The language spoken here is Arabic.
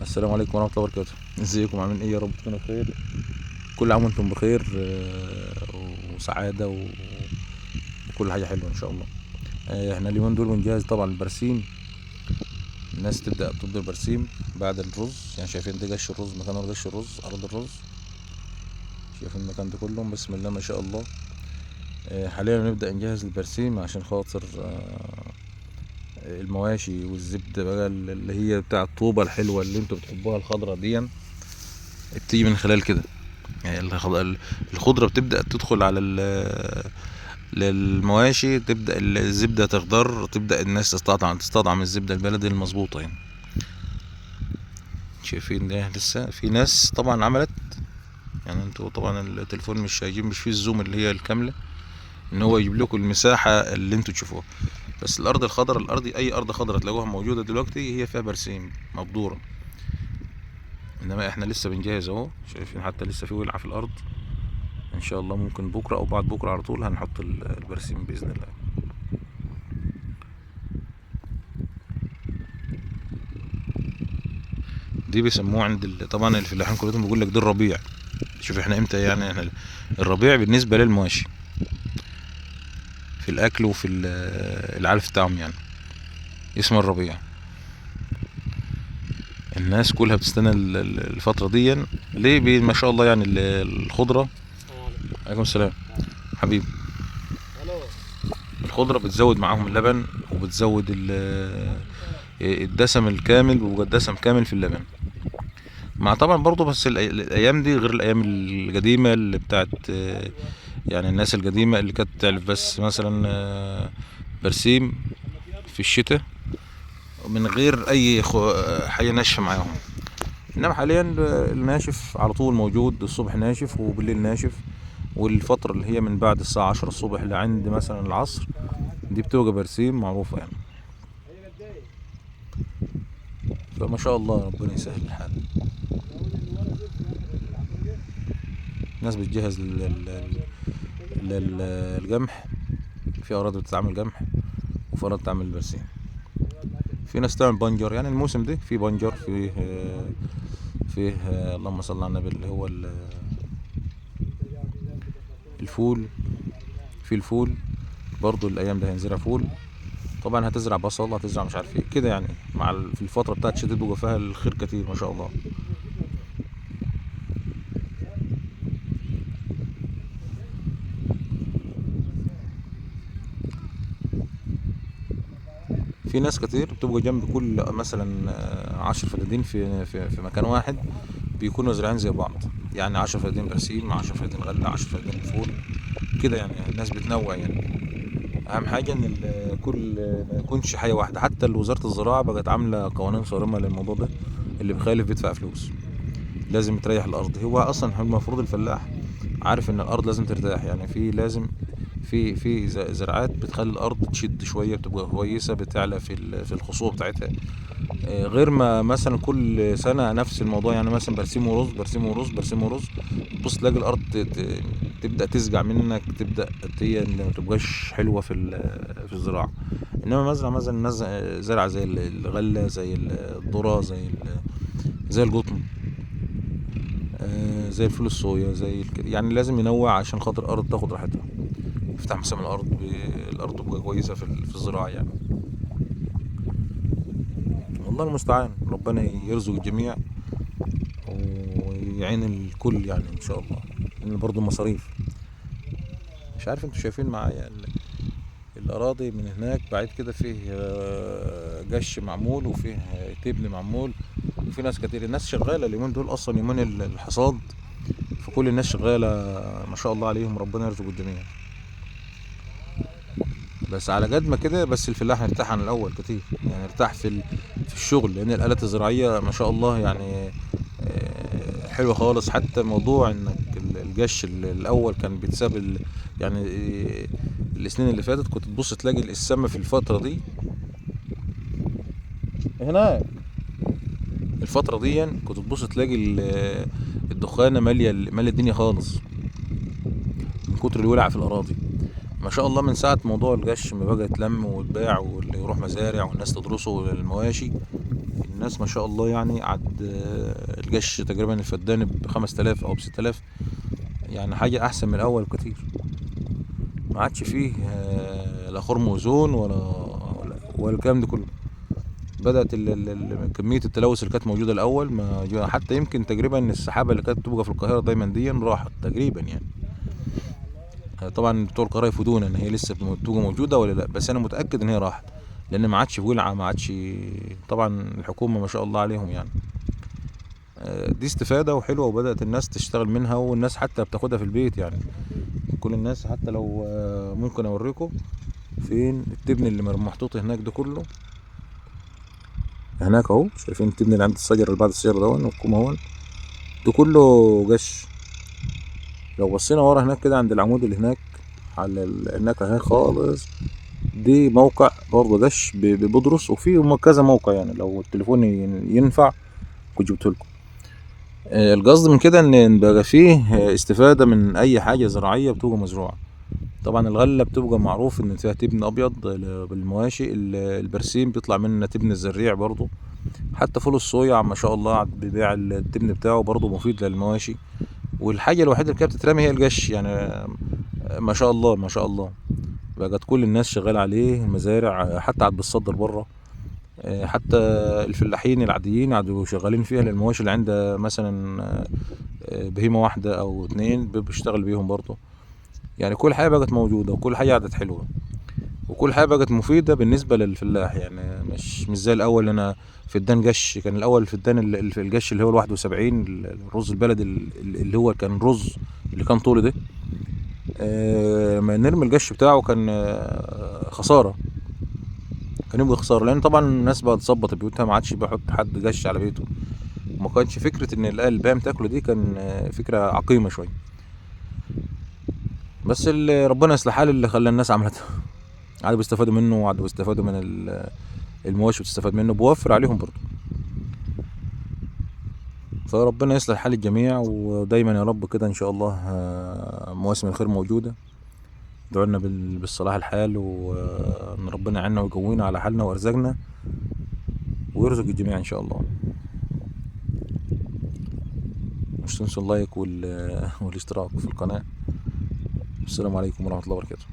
السلام عليكم ورحمة الله وبركاته. ازيكم عاملين ايه؟ يا رب تكونوا بخير. كل عام وانتم بخير، وسعادة وكل حاجة حلوة ان شاء الله. احنا اليومين دول بنجهز طبعا البرسيم. الناس تبدأ تبدأ البرسيم بعد الرز، يعني شايفين ده قش الرز، مكان قش الرز، ارض الرز. شايفين المكان ده كله، بسم الله ما شاء الله. حاليا بنبدأ نجهز البرسيم عشان خاطر المواشي والزبدة بقى اللي هي بتاع الطوبة الحلوة اللي انتوا بتحبوها الخضرة دي، بتيجي من خلال كده. يعني الخضرة بتبدأ تدخل على للمواشي، تبدأ الزبدة تخضر، تبدأ الناس تستطعم الزبدة البلدي المظبوطة يعني. شايفين ده لسه في ناس طبعا عملت، يعني انتوا طبعا التليفون مش هيجيب، مش فيه الزوم اللي هي الكاملة ان هو يجيب لكم المساحة اللي انتوا تشوفوها. بس الارض الخضراء، اي ارض خضراء تلاقوها موجودة دلوقتي هي فيها برسيم مبدورة. انما احنا لسه بنجهز اهو، شايفين حتى لسه في ولعة في الارض. ان شاء الله ممكن بكره او بعد بكره على طول هنحط البرسيم باذن الله. دي بيسموه عند طبعا الفلاحين كلهم بيقول لك ده الربيع. شوف احنا امتى، يعني احنا الربيع بالنسبه للمواشي في الاكل وفي العلف بتاعهم يعني، اسمه الربيع. الناس كلها بتستنى الفتره دي ليه؟ ما شاء الله يعني الخضره. عليكم السلام حبيبي. الخضره بتزود معاهم اللبن، وبتزود الدسم الكامل، وبيبقى الدسم كامل في اللبن. مع طبعا برضه، بس الايام دي غير الايام القديمه اللي بتاعت يعني الناس القديمه اللي كانت تعرف بس مثلا برسيم في الشتاء من غير اي حاجه ناشفه معاهم. انما حاليا الناشف على طول موجود، الصبح ناشف وبالليل ناشف. والفتره اللي هي من بعد الساعه 10 الصبح لعند مثلا العصر دي بتبقى برسيم معروفه يعني. فما شاء الله ربنا يسهل الحال. الناس بتجهز للقمح. في أراضي بتتعمل قمح، وفي أراضي بتتعمل برسيم. في ناس تعمل بنجر، يعني الموسم ده في بنجر، فيه اللهم صل على النبي اللي هو الفول. في الفول برضو الأيام ده هينزرع فول. طبعا هتزرع بصل، هتزرع مش عارف ايه كده يعني، مع في الفترة بتاعت الشتاء بيبقى فيها الخير كتير ما شاء الله. في ناس كتير بتبقى جنب كل مثلا 10 فدادين في مكان واحد، بيكونوا زراعين زي بعض. يعني 10 فدادين برسيم، 10 فدادين غلة، 10 فدادين فول كده يعني. الناس بتنوع يعني. اهم حاجه ان كل ما يكونش حاجه واحده. حتى وزاره الزراعه بقت عامله قوانين صارمه للموضوع ده، اللي بيخالف بيدفع فلوس. لازم تريح الارض. هو اصلا المفروض الفلاح عارف ان الارض لازم ترتاح، يعني في لازم في زراعات بتخلي الارض تشد شويه، بتبقى كويسه، بتعلى في الخصوبه بتاعتها. غير ما مثلا كل سنه نفس الموضوع، يعني مثلا برسيم ورز، برسيم ورز، برسيم ورز. تبص تلاقي الارض تبدا تسجع منك، تبدا هي اللي ما تبقاش حلوه في الزراعه. انما مثلا الناس زرع زي الغله، زي الذره، زي القطن، زي الفول الصويا، يعني لازم ينوع عشان خاطر الارض تاخد راحتها، يفتح مسام الارض، الارض تبقى كويسه في الزراعه يعني. والله المستعان، ربنا يرزق الجميع ويعين الكل يعني ان شاء الله، لان برضه مصاريف. مش عارف انتوا شايفين معايا الاراضي من هناك بعيد كده، فيه جش معمول، وفيه تبن معمول، وفي ناس كتير. الناس شغاله اليومين دول اصلا، يومين الحصاد، فكل الناس شغاله ما شاء الله عليهم، ربنا يرزق الجميع. بس على قد ما كده، بس الفلاح ارتاح عن الاول كتير، يعني ارتاح في الشغل، لان الالات الزراعيه ما شاء الله يعني حلوه خالص. حتى موضوع انك الجش الاول كان بيتساب يعني السنين اللي فاتت كنت تبص تلاقي السمة في الفتره دي هنا. الفتره دي كنت تبص تلاقي الدخانه ماليه الدنيا خالص من كتر الولع في الاراضي. ما شاء الله من ساعة موضوع القش ما بقى يتلم ويتباع واللي يروح مزارع والناس تدرسه للمواشي، الناس ما شاء الله يعني عد الجش تقريبا الفدان ب5000 او ب6000. يعني حاجة احسن من الاول كتير. ما عادش فيه لا خرم اوزون ولا الكلام ده كله. بدأت كمية التلوث اللي كانت موجودة الأول ما حتى يمكن تقريبا السحابة اللي كانت بتبقى في القاهرة دايما دي راحت تقريبا يعني. طبعا بتوع القاهرة يفيدونا إن هي لسه بتبقى موجودة ولا لأ، بس أنا متأكد إن هي راحت. لأن ما عادش ولعة، ما عادش. طبعا الحكومة ما شاء الله عليهم يعني. دي استفادة وحلوة، وبدأت الناس تشتغل منها، والناس حتى بتاخدها في البيت يعني. كل الناس حتى لو ممكن أوريكم فين التبن اللي محطوط هناك ده كله. هناك اهو، شايفين التبن اللي عند الشجر اللي بعد الشجر دون والكوم اهون، ده كله جش. لو بصينا ورا هناك كده عند العمود اللي هناك على هناك هناك خالص، دي موقع برضه جش ببدرس، وفي كذا موقع يعني لو التليفون ينفع كنت جبته لكم. القصد من كده ان بقى فيه استفادة من اي حاجة زراعية بتبقى مزروعة. طبعا الغلة بتبقى معروف ان فيها تبن ابيض بالمواشي، البرسيم بيطلع منها تبن الزريع برضه. حتى فول الصويا ما شاء الله بيبيع التبن بتاعه برضه مفيد للمواشي. والحاجة الوحيدة اللي كانت بتترمي هي القش يعني. ما شاء الله ما شاء الله، بقت كل الناس شغالة عليه، المزارع حتى عاد بتصدر بره. حتى الفلاحين العاديين عادوا شغالين فيها للمواشي اللي عندها مثلا بهيمة واحدة أو اتنين بيشتغل بيهم برضه. يعني كل حاجة بقت موجودة، وكل حاجة عادت حلوة، وكل حاجة بقت مفيدة بالنسبة للفلاح. يعني مش زي الأول. أنا فدان قش كان الأول، الفدان في القش اللي هو ال71 الرز البلدي اللي هو كان رز اللي كان طولي ده. ما نرمي القش بتاعه كان خسارة. كان يبقى خسارة، لأن طبعا الناس بقت تظبط بيوتها، ما عادش بيحط حد قش على بيته. وما كانش فكرة إن البهائم تاكله دي كان فكرة عقيمة شوية. بس اللي ربنا يصلح حال اللي خلى الناس عملتها. عادوا بيستفادوا منه، وعادوا بيستفادوا من المواشي، بتستفاد منه، بوفر عليهم برضه. فربنا يصلح حال الجميع، ودايما يا رب كده ان شاء الله مواسم الخير موجودة. ادعوا لنا بالصلاح الحال، وان ربنا يعيننا ويقوينا على حالنا وارزاقنا، ويرزق الجميع ان شاء الله. مش تنسوا اللايك والاشتراك في القناة. السلام عليكم ورحمة الله وبركاته.